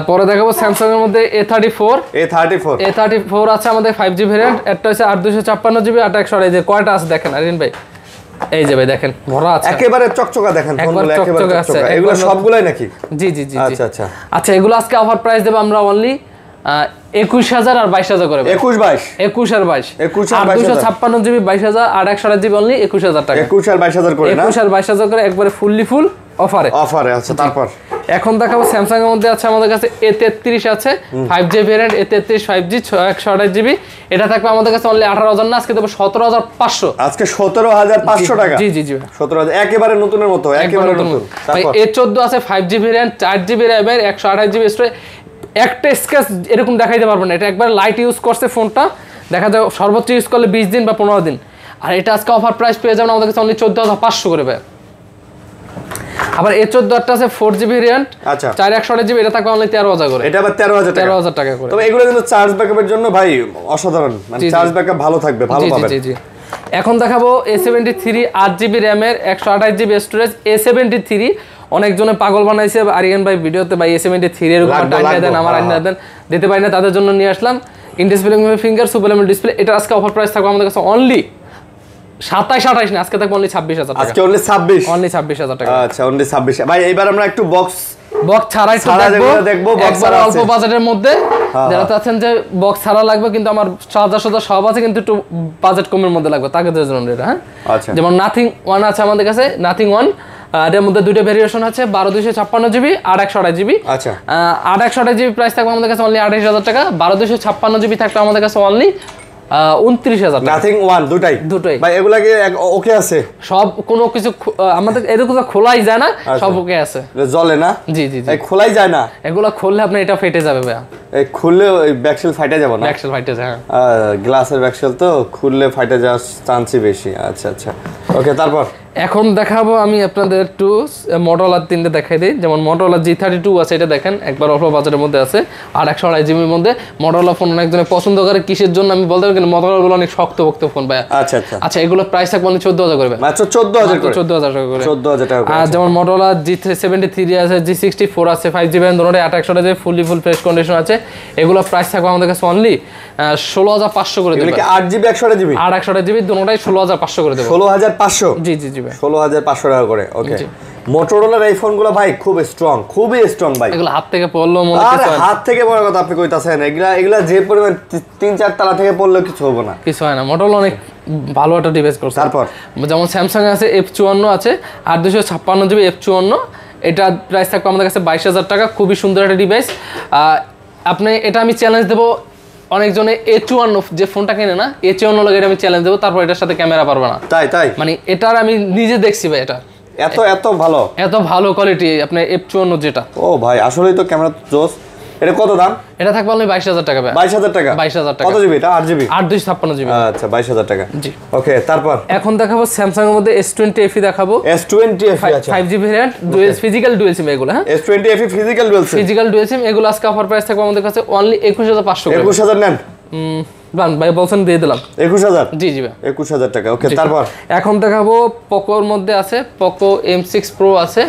Speaker 1: পরে দেখাবো স্যামসাং এর মধ্যে A34 আছে আমাদের 5G ভেরিয়েন্ট, এটা হচ্ছে 8256GB 828। কয়টা আছে দেখেন আরিন ভাই, এই যে ভাই দেখেন ভরা আছে,
Speaker 2: একেবারে চকচকা দেখেন ফোনগুলো, একেবারে চকচকা। এগুলো সবগুলাই নাকি?
Speaker 1: জি জি জি।
Speaker 2: আচ্ছা
Speaker 1: এগুলো আজকে অফার প্রাইস দেব আমরা অনলি 21000 আর 22000 করে।
Speaker 2: 21 আর 22
Speaker 1: 256GB 22000 আর 128GB অনলি 21000 টাকা।
Speaker 2: 21 আর 22000 করে না?
Speaker 1: 21 আর 22000 করে একবারে ফুল অফারে।
Speaker 2: আচ্ছা তারপর
Speaker 1: এখন দেখাবো স্যামসাং এর মধ্যে আছে আমাদের কাছে A33 আছে 5G variant, A33 5G 128GB, এটা থাকবে আমাদের কাছে অনলি 18000 না, আজকে দেব 17500।
Speaker 2: আজকে 17500 টাকা?
Speaker 1: জি জি জি
Speaker 2: 17000, একেবারে নতুনের মতো, একেবারে নতুন।
Speaker 1: তারপর A14 আছে 5G ভেরিয়েন্ট 4GB RAM এর 128GB স্টোরেজ, একটা স্ক্র্যাচ এরকম দেখাইতে পারবেন না, এটা একবার লাইট ইউজ করছে ফোনটা, দেখা যায় সর্বোচ্চ ইউজ করলে 20 দিন বা 15 দিন। আর এটা আজকে অফার প্রাইস পেয়ে যাবেন আমাদের কাছে অনলি 14500 করে ভাই। আবার A14 আছে 4G ভেরিয়েন্ট, 4128GB, এটা থাকবে অনলি 13000 করে।
Speaker 2: এটা আবার 13000
Speaker 1: টাকা করে।
Speaker 2: তবে এগুলো কিন্তু চার্জ ব্যাকআপের জন্য ভাই অসাধারণ, মানে চার্জ ব্যাকআপ ভালো থাকবে, ভালো পাবেন। জি জি।
Speaker 1: এখন দেখাবো A73 8GB RAM এর 128GB স্টোরেজ। A73 অনেকজনে পাগল বানাইছে আরিয়ান ভাই ভিডিওতে, ভাই A73 এর টাইনা দেন, আমার আইনা দেন, দিতে পারি না, তাদের জন্য নিয়ে আসলাম in display finger super AMOLED display. এটা আজকে অফার প্রাইস থাকবে আমাদের কাছে অনলি 27 28 না, আজকে থাকবে অনলি 26000 টাকা।
Speaker 2: আজকে অনলি 26,
Speaker 1: অনলি 26000 টাকা।
Speaker 2: আচ্ছা অনলি 26। ভাই এবার আমরা একটু বক্স
Speaker 1: ছাড়াই দেখবো একবার অল্প বাজেটের মধ্যে। যারা চাচ্ছেন যে বক্স ছাড়া লাগবে কিন্তু আমার চার্জার সব আছে কিন্তু একটু বাজেট কমের মধ্যে লাগবে তাদের জন্য এটা। হ্যাঁ,
Speaker 2: আচ্ছা
Speaker 1: যেমন নাথিং 1 আছে আমাদের কাছে, নাথিং 1 এর মধ্যে দুটো ভেরিয়েশন আছে, 12256 জিবি আর 128 জিবি।
Speaker 2: আচ্ছা
Speaker 1: 128 জিবি প্রাইস থাকবে আমাদের কাছে অনলি 28000 টাকা, 12256 জিবি থাকবে আমাদের কাছে অনলি 29000 টাকা।
Speaker 2: নাথিং 1 দুটাই ভাই, এগুলা কি ওকে আছে সব?
Speaker 1: কোনো কিছু আমাদের এরকম খোলাই যায় না, সব ওকে আছে।
Speaker 2: জ্বলে না? জি জি জি, খোলাই যায় না
Speaker 1: এগুলা। খুললে আপনি এটা ফেটে যাবে ভাই,
Speaker 2: এই খুললে ওই ব্যাকশেল ফাইটে যাবে না?
Speaker 1: ব্যাকশেল ফাইটে যায়,
Speaker 2: গ্লাসের ব্যাকশেল তো খুললে ফাইটে যাওয়ার চান্সই বেশি। আচ্ছা আচ্ছা ওকে, তারপর
Speaker 1: এখন দেখাবো আমি আপনাদের একটু Motorola 3 দেখাই দিই। যেমন Motorola G32 আছে, এটা দেখেন একবার অল্প বাজারের মধ্যে আছে আর 128 জিবির মধ্যে। Motorola ফোন অনেকজনে পছন্দ করে, কিসের জন্য আমি বলতে পারি, কিন্তু Motorola গুলো অনেক শক্ত ফোন ভাই।
Speaker 2: আচ্ছা আচ্ছা
Speaker 1: আচ্ছা, এগুলো প্রাইস থাকবে অনলি 14000 করে,
Speaker 2: মাত্র 14000 করে,
Speaker 1: 14000 টাকা করে,
Speaker 2: 14000 টাকা করে।
Speaker 1: আর যেমন Motorola G73 আছে, G64 আছে, 5GB দুটোই 128 জিবি ফুল ফ্রেশ কন্ডিশন আছে। এগুলো প্রাইস থাকবে আমাদের কাছে অনলি 16500 করে দেব।
Speaker 2: এগুলো কি 8GB 128 জিবি?
Speaker 1: 128 জিবি দুটোই 16500 করে দেব।
Speaker 2: 16500?
Speaker 1: জি জি জি ভাই,
Speaker 2: 16500 টাকা করে। ওকে, Motorola এই ফোনগুলো ভাই খুবই স্ট্রং ভাই।
Speaker 1: এগুলো হাত থেকে পড়লো মনে
Speaker 2: কিছু হয় না। হাত থেকে বড় কথা আপনি কইতাছেন, এগুলা যে পরিমাণ 3-4 তলা থেকে পড়লেও কিছু হবে না,
Speaker 1: কিছু হয় না। Motorola অনেক ভালো একটা ডিভাইস করছে।
Speaker 2: তারপর
Speaker 1: যেমন Samsung আছে F54 আছে 8256 জিবি F54, এটা প্রাইস থাকবে আমাদের কাছে 22000 টাকা। খুবই সুন্দর একটা ডিভাইস। আপনি এটা আমি চ্যালেঞ্জ দেবো, অনেকজনে A54 যে ফোনটা কিনে না, A54 লাগে এটা আমি চ্যালেঞ্জ দেবো, তারপর এটার সাথে ক্যামেরা পারবে না।
Speaker 2: তাই
Speaker 1: মানে এটার আমি নিজে দেখছি ভাই, এটা এত ভালো কোয়ালিটি আপনার F54 যেটা। ও
Speaker 2: ভাই আসলেই তো ক্যামেরা জোস। এটা কত দাম?
Speaker 1: এটা থাকবে অনলি 22000 টাকা ভাই।
Speaker 2: 22000 টাকা?
Speaker 1: 22000 টাকা।
Speaker 2: কত জিবি এটা? 8 জিবি?
Speaker 1: 8256 জিবি।
Speaker 2: আচ্ছা 22000 টাকা।
Speaker 1: জি
Speaker 2: ওকে, তারপর
Speaker 1: এখন দেখাবো Samsung এর মধ্যে S20 FE দেখাবো।
Speaker 2: S20 FE আছে
Speaker 1: 5GB variant, physical dual sim এগুলো। হ্যাঁ,
Speaker 2: S20 FE physical dual sim
Speaker 1: এগুলো আজকে অফার প্রাইস থাকবে আমাদের কাছে অনলি 21500 করে।
Speaker 2: 21000 নেন?
Speaker 1: ভাই বলছেন দিয়ে দিলাম
Speaker 2: 21000।
Speaker 1: জি জি ভাই,
Speaker 2: 21000 টাকা। ওকে, তারপর
Speaker 1: এখন দেখাবো Poco এর মধ্যে আছে, Poco M6 Pro আছে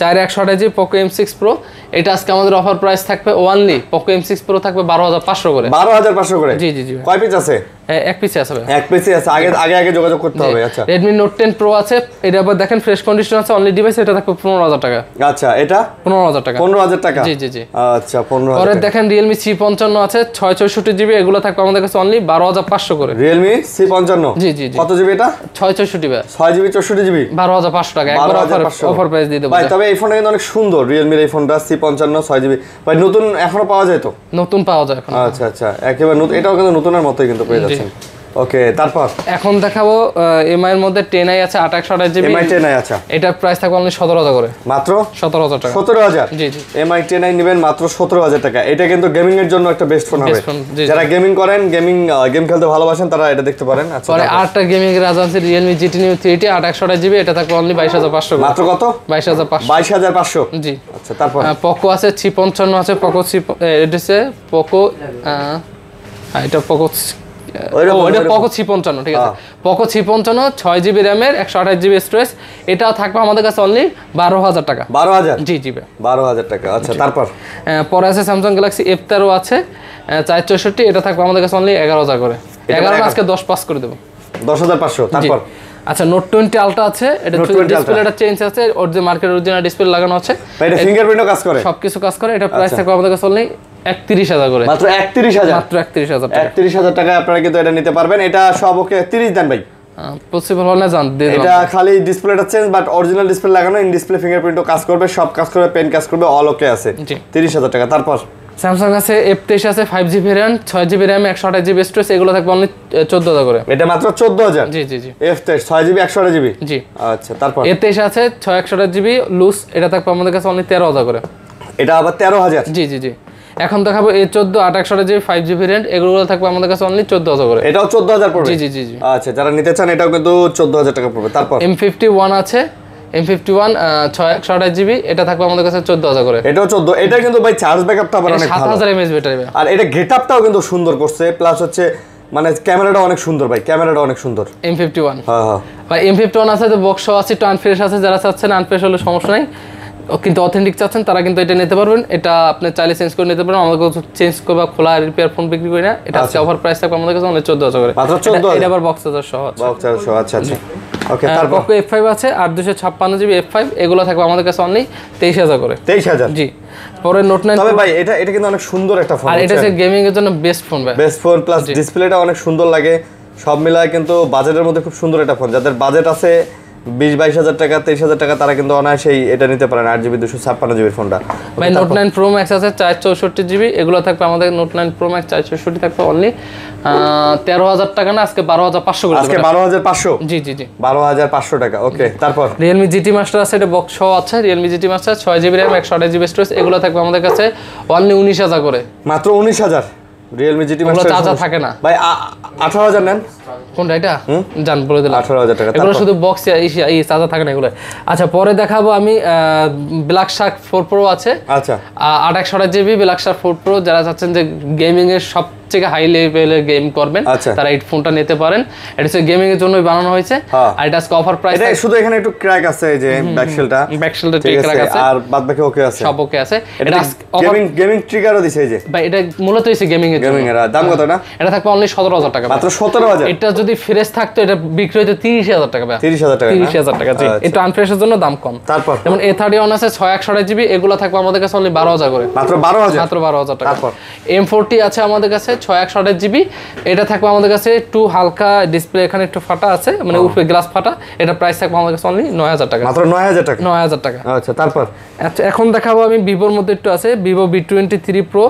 Speaker 1: 4128 জিবি Poco M6 Pro। এটা আজকে আমাদের অফার প্রাইস থাকবে অনলি Poco M6 Pro থাকবে 12500 করে।
Speaker 2: 12500 করে?
Speaker 1: জি জি জি।
Speaker 2: কয় পিস আছে?
Speaker 1: এক পিসে আছে ভাই,
Speaker 2: এক পিসে আছে। আগে যোগাযোগ করতে হবে। আচ্ছা,
Speaker 1: Redmi Note 10 Pro আছে, এটা আবার দেখেন ফ্রেশ কন্ডিশন আছে, অনলি ডিভাইস এটা থাকবে 15000 টাকা।
Speaker 2: আচ্ছা, এটা
Speaker 1: 15000 টাকা।
Speaker 2: 15000 টাকা?
Speaker 1: জি জি জি।
Speaker 2: আচ্ছা 15000।
Speaker 1: পরে দেখেন Realme C55 আছে 664 জিবি, এগুলো থাকবে আমাদের কাছে অনলি 12500 করে।
Speaker 2: Realme C55?
Speaker 1: জি জি জি।
Speaker 2: কত জিবি এটা?
Speaker 1: 664 ভাই।
Speaker 2: 6 জিবি 64 জিবি?
Speaker 1: 12500 টাকা একবার অফার প্রাইস দিয়ে দেব
Speaker 2: ভাই। তবে এই ফোনটা কিন্তু অনেক সুন্দর, Realme এর এই ফোনটা C55 6 জিবি। ভাই নতুন এখনো পাওয়া যায় তো?
Speaker 1: নতুন পাওয়া যায় এখন।
Speaker 2: আচ্ছা আচ্ছা, একেবারে নতুন। এটাও কিন্তু নতুনের মতই কিন্তু পেয়ে যাচ্ছেন। ওকে, তারপর
Speaker 1: এখন দেখাবো এমআই এর মধ্যে 10i আছে 828 জিবি।
Speaker 2: এমআই 10i আছে,
Speaker 1: এটার প্রাইস থাকবে অনলি 17000 করে।
Speaker 2: মাত্র
Speaker 1: 17000 টাকা।
Speaker 2: 17000?
Speaker 1: জি জি।
Speaker 2: এমআই 10i নেবেন মাত্র 17000 টাকা। এটা কিন্তু গেমিং এর জন্য একটা বেস্ট ফোন হবে। যারা গেমিং করেন, গেম খেলতে ভালোবাসেন, তারা এটা দেখতে পারেন। আচ্ছা,
Speaker 1: পরে আরেকটা গেমিং এর রাজা আছে Realme GT Neo 3T 828 GB, এটা থাকবে অনলি 22500 করে।
Speaker 2: মাত্র কত?
Speaker 1: 22500।
Speaker 2: 22500?
Speaker 1: জি।
Speaker 2: আচ্ছা, তারপর
Speaker 1: Poco আছে C55 আছে, Poco এটা হচ্ছে Poco এটা Poco ওইটা Poco C55, ঠিক আছে। Poco C55 6GB RAM এর 128 জিবি স্টোরেজ, এটাও থাকবে আমাদের কাছে অনলি 12000 টাকা।
Speaker 2: 12000?
Speaker 1: জি জি ভাই,
Speaker 2: 12000 টাকা। আচ্ছা, তারপর
Speaker 1: পরে আছে Samsung Galaxy F13 আছে 464, এটা থাকবে আমাদের কাছে অনলি 11000 করে। 11 আজকে 10 পাস করে দেব।
Speaker 2: 10500। তারপর
Speaker 1: আচ্ছা, Note 20 Ultra আছে, এটা ডিসপ্লেটা চেঞ্জ আছে, ওর যে মার্কেট অরিজিনাল ডিসপ্লে লাগানো আছে,
Speaker 2: এটা ফিঙ্গারপ্রিন্টও কাজ করে,
Speaker 1: সবকিছু কাজ করে। এটা প্রাইস থাকবে আমাদের কাছে অনলি 31000 করে।
Speaker 2: মাত্র 31000?
Speaker 1: মাত্র 31000 টাকা।
Speaker 2: 31000 টাকায় আপনারা কিন্তু এটা নিতে পারবেন। এটা সব ওকে 30 দেন ভাই?
Speaker 1: পসিবল হলে জান দিয়ে দিলাম।
Speaker 2: এটা খালি ডিসপ্লেটা চেঞ্জ, বাট অরিজিনাল ডিসপ্লে লাগানো, ইন ডিসপ্লে ফিঙ্গারপ্রিন্টও কাজ করবে, সব কাজ করবে, পেন কাজ করবে, অল ওকে আছে। 30000 টাকা। তারপর
Speaker 1: Samsung আছে F23 আছে 5GB variant 6GB RAM 128 GB storage, এগুলো থাকবে অনলি 14000 করে।
Speaker 2: এটা মাত্র 14000?
Speaker 1: জি জি জি।
Speaker 2: F23 6GB 128 GB?
Speaker 1: জি।
Speaker 2: আচ্ছা, তারপর
Speaker 1: A23 আছে 6128 জিবি লুজ, এটা থাকবে আমাদের কাছে অনলি 13000 করে।
Speaker 2: এটা আবার 13000?
Speaker 1: জি জি জি। এখন দেখাবো A14 828 জিবি 5GB ভেরিয়েন্ট, এগুলো থাকবে আমাদের কাছে অনলি 14000 করে।
Speaker 2: এটাও 14000 পড়বে?
Speaker 1: জি জি জি জি।
Speaker 2: আচ্ছা, যারা নিতে চান এটাও কিন্তু 14000 টাকা পড়বে। তারপর
Speaker 1: M51 আছে, M51 6128 জিবি, এটা থাকবে আমাদের কাছে 14000 করে।
Speaker 2: এটাও 14। এটা কিন্তু ভাই চার্জ ব্যাকআপটা আবার অনেক ভালো,
Speaker 1: 7000 mAh ব্যাটারি।
Speaker 2: আর এটা গেটআপটাও কিন্তু সুন্দর করছে, প্লাস হচ্ছে মানে ক্যামেরাটা অনেক সুন্দর ভাই, ক্যামেরাটা অনেক সুন্দর।
Speaker 1: M51
Speaker 2: হ্যাঁ হ্যাঁ
Speaker 1: ভাই, M51 আছে তো বক্স আছে, একটু আনফ্রেশ আছে, যারা চাচ্ছেন আনফ্রেশ হলে সমস্যা নাই, কিন্তু অথেন্টিক চাচ্ছেন তারা কিন্তু এটা নিতে পারবেন। এটা আপনি চাইলে চেঞ্জ করে নিতে পারবেন, আমাদের কাছে চেঞ্জ করবা খোলা রিপেয়ার ফোন বিক্রি করি না। এটা আজকে অফার প্রাইস থাকবে আমাদের কাছে অনলি 14000 করে,
Speaker 2: মাত্র 14000।
Speaker 1: এটা আবার বক্স চার্জার সহ আছে,
Speaker 2: বক্স চার্জার সহ। আচ্ছা আচ্ছা ওকে। তারপর
Speaker 1: Poco F5 আছে 8256 জিবি F5, এগুলো থাকবে আমাদের কাছে অনলি 23000 করে।
Speaker 2: 23000
Speaker 1: জি। পরে নোট 9,
Speaker 2: তবে ভাই এটা কিন্তু অনেক সুন্দর একটা ফোন,
Speaker 1: আর এটা হচ্ছে গেমিং এর জন্য বেস্ট ফোন ভাই,
Speaker 2: বেস্ট ফোন প্লাস ডিসপ্লেটা অনেক সুন্দর লাগে, সব মিলায় কিন্তু বাজেটের মধ্যে খুব সুন্দর একটা ফোন। যাদের বাজেট আছে 20-22 টাকা 23,000 টাকা তারা কিন্তু অনায়াসেই এটা নিতে পারেন 8GB 256GB ফোনটা।
Speaker 1: ভাই নোট 9 প্রো ম্যাক্স আছে 464GB, এগুলো থাকবে আমাদের নোট 9 প্রো ম্যাক্স 464 থাকবে অনলি 13,000 টাকা না, আজকে 12,500 করে।
Speaker 2: আজকে 12,500?
Speaker 1: জি জি জি
Speaker 2: 12,500 টাকা। ওকে তারপর
Speaker 1: Realme GT Master আছে, এটা বক্স সহ আছে। Realme GT Master 6GB RAM 128GB storage, এগুলো থাকবে আমাদের কাছে অনলি 19,000 করে।
Speaker 2: মাত্র 19,000 Realme GT Master
Speaker 1: চার্জার থাকে না
Speaker 2: ভাই। 18,000 নেন
Speaker 1: কোনটা এটা জান বলে দিলাম
Speaker 2: 18,000 টাকা।
Speaker 1: এগুলো শুধু বক্স এই চার্জার থাকে না এগুলো। আচ্ছা পরে দেখাবো আমি ব্ল্যাক শার্ক 4 প্রো আছে।
Speaker 2: আচ্ছা
Speaker 1: 828GB ব্ল্যাক শার্ক 4 প্রো, যারা চাচ্ছেন যে গেমিং এর সবথেকে হাই লেভেলের গেম করবেন তারা এই ফোনটা নিতে পারেন। এটা হচ্ছে গেমিং এর জন্যই বানানো হয়েছে। আর এটা আজকে অফার প্রাইস,
Speaker 2: এটা শুধু এখানে একটু ক্র্যাক আছে এই যে ব্যাকশেলটা ঠিক ক্র্যাক আছে, আর বাদ বাকি ওকে আছে,
Speaker 1: সব ওকে আছে।
Speaker 2: এটা গেমিং ট্রিগারও দিছে এই যে
Speaker 1: ভাই, এটা মূলত হইছে গেমিং এর জন্য।
Speaker 2: দাম কত না?
Speaker 1: এটা থাকবে অনলি 17,000 টাকা,
Speaker 2: মাত্র 17,000।
Speaker 1: এটা যদি ফ্রেশ থাকতো এটা বিক্রি হতো 30,000 টাকা ভাই।
Speaker 2: 30,000 টাকা
Speaker 1: 30,000 টাকা জি, একটু আনফ্রেশের জন্য দাম কম।
Speaker 2: তারপর
Speaker 1: যেমন A31 আছে 628GB, এগুলো থাকবে আমাদের কাছে অনলি 12,000 করে,
Speaker 2: মাত্র 12,000
Speaker 1: মাত্র 12,000 টাকা।
Speaker 2: তারপর
Speaker 1: M40 আছে আমাদের কাছে 628GB, এটা থাকবে আমাদের কাছে একটু হালকা ডিসপ্লে, এখানে একটু ফাটা আছে, মানে উপরে গ্লাস ফাটা। এটা প্রাইস থাকবে আমাদের কাছে অনলি 9,000 টাকা,
Speaker 2: মাত্র 9,000 টাকা
Speaker 1: 9,000 টাকা।
Speaker 2: আচ্ছা তারপর
Speaker 1: আচ্ছা এখন দেখাবো আমি ভিভোর মধ্যে একটু আছে, Vivo V23 Pro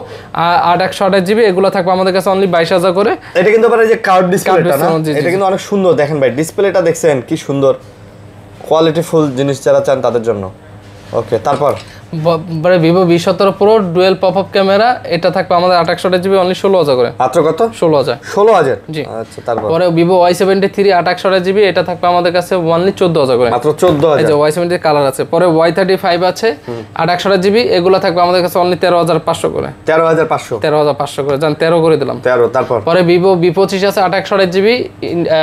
Speaker 1: 828GB, এগুলো থাকবে আমাদের কাছে অনলি 22,000 করে।
Speaker 2: এটা কিন্তু আবার এই যে কার্ভ ডিসপ্লেটা না, এটা কিন্তু অনেক সুন্দর। দেখেন ভাই ডিসপ্লেটা দেখছেন কি সুন্দর, কোয়ালিটি ফুল জিনিস যারা চান তাদের জন্য। ওকে তারপর
Speaker 1: Vivo V17 Pro dual pop up camera, এটা থাকবে আমাদের 828GB অনলি 16,000 করে।
Speaker 2: মাত্র কত?
Speaker 1: 16,000 জি।
Speaker 2: আচ্ছা তারপর
Speaker 1: পরে Vivo Y73 828GB, এটা থাকবে আমাদের কাছে অনলি 14,000 করে,
Speaker 2: মাত্র 14,000।
Speaker 1: এই যে Y73 কালার আছে। পরে Y35 আছে 828GB, এগুলো থাকবে আমাদের কাছে অনলি 13,500 করে, 13,500 করে, জান 13 করে দিলাম
Speaker 2: 13। তারপর
Speaker 1: পরে Vivo V25 আছে 828GB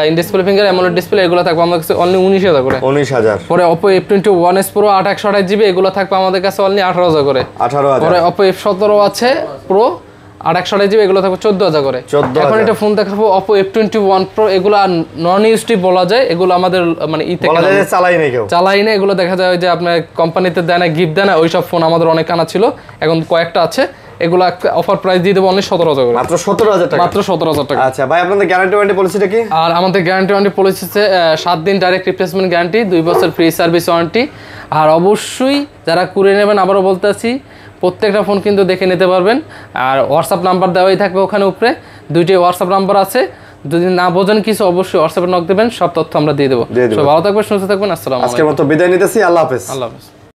Speaker 1: in display finger AMOLED display, এগুলো থাকবে আমাদের কাছে অনলি 19,000 করে,
Speaker 2: 19,000।
Speaker 1: পরে Oppo F21s Pro 828GB, এগুলো থাকবে আমাদের কাছে অনলি 18,000 করে,
Speaker 2: 18,000।
Speaker 1: পরে Oppo F17 আছে Pro 828GB, এগুলো থাকবে 14,000 করে। এখন এটা ফোন দেখাবো Oppo F21 Pro, এগুলো নন ইউজড বলা যায়, এগুলো আমাদের মানে চালাই না, এগুলো দেখা যায় যে আপনার কোম্পানিতে দেয় না, গিফট দেয় না, ওইসব ফোন আমাদের অনেক আনা ছিল, এখন কয়েকটা আছে, এগুলো অফার প্রাইস দিয়ে দেবো অনলি 17,000 করে,
Speaker 2: মাত্র 17,000 টাকা,
Speaker 1: মাত্র 17,000 টাকা।
Speaker 2: আচ্ছা ভাই আপনাদের গ্যারান্টি ওয়ারেন্টি পলিসিটা কি?
Speaker 1: আর আমাদের গ্যারান্টি ওয়ারেন্টি পলিসি আছে 7 দিন ডাইরেক্ট রিপ্লেসমেন্ট গ্যারান্টি, 2 বছর ফ্রি সার্ভিস ওয়ারেন্টি। আর অবশ্যই যারা কুরিয়ে নেবেন, আবারও বলতে আছি, প্রত্যেকটা ফোন কিন্তু দেখে নিতে পারবেন। আর হোয়াটসঅ্যাপ নাম্বার দেওয়াই থাকবে ওখানে উপরে, 2টি হোয়াটসঅ্যাপ নাম্বার আছে, যদি না বোঝেন কিছু অবশ্যই হোয়াটসঅ্যাপে নক দেবেন, সব তথ্য আমরা দিয়ে দেবো। ভালো থাকবেন, সুস্থ থাকবেন, আসসালামু আলাইকুম।
Speaker 2: আজকের মতো বিদায় নিতেছি, আল্লাহ হাফেজ।
Speaker 1: আল্লাহ হাফেজ।